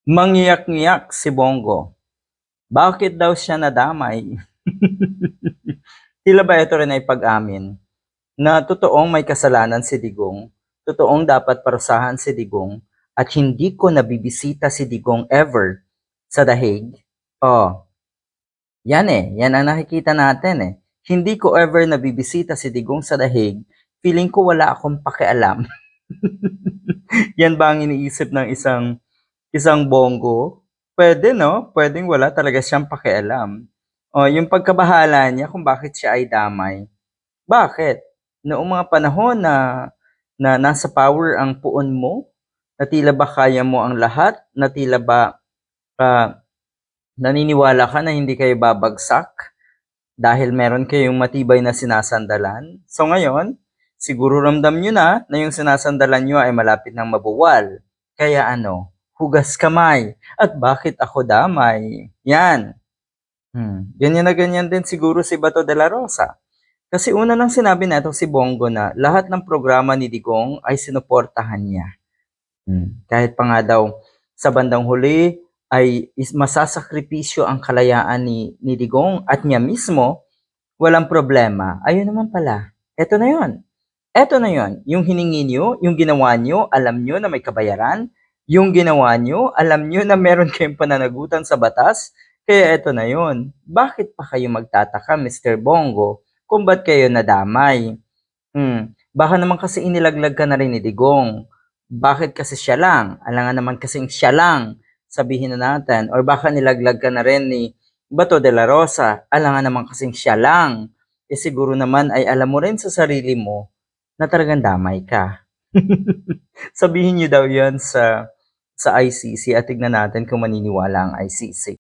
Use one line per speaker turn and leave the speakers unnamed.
Mangiyak-ngiyak si Bongo. Bakit daw siya nadamay? Tila ba ito rin ay pag-amin na totoong may kasalanan si Digong, totoong dapat parusahan si Digong, at hindi ko nabibisita si Digong ever sa dahig? Oh, yan ang nakikita natin eh. Hindi ko ever nabibisita si Digong sa dahig, feeling ko wala akong pakialam. Yan ba ang iniisip ng isang Bongo? Pwede, no? Pwedeng wala talaga siyang pakialam. O, yung pagkabahala niya kung bakit siya ay damay. Bakit? Noong mga panahon na nasa power ang puon mo, na tila ba kaya mo ang lahat, na tila ba naniniwala ka na hindi kayo babagsak dahil meron kayong matibay na sinasandalan. So ngayon, siguro ramdam nyo na yung sinasandalan nyo ay malapit ng mabuwal. Kaya ano, hugas kamay. At bakit ako damay? Yan. Ganyan na ganyan din siguro si Bato de la Rosa. Kasi una nang sinabi natin si Bongo na lahat ng programa ni Digong ay sinuportahan niya. Kahit pa nga daw sa bandang huli ay masasakripisyo ang kalayaan ni Digong at niya mismo, walang problema. Ayun naman pala. Eto na yon. Eto na yon. Yung hiningi nyo, yung ginawa nyo, alam nyo na may kabayaran. Yung ginawa nyo, alam nyo na meron kayong pananagutan sa batas. Kaya eto na yon. Bakit pa kayo magtataka, Mr. Bongo, kung ba't kayo nadamay? Baka naman kasi inilaglag ka na rin ni Digong. Bakit kasi siya lang? Alangan naman kasing siya lang, sabihin na natin. Or baka nilaglag ka na rin ni Bato de la Rosa. Alangan naman kasing siya lang. Siguro naman ay alam mo rin sa sarili mo na talagang damay ka. Sabihin niyo daw yan sa ICC at tignan natin kung maniniwala ang ICC.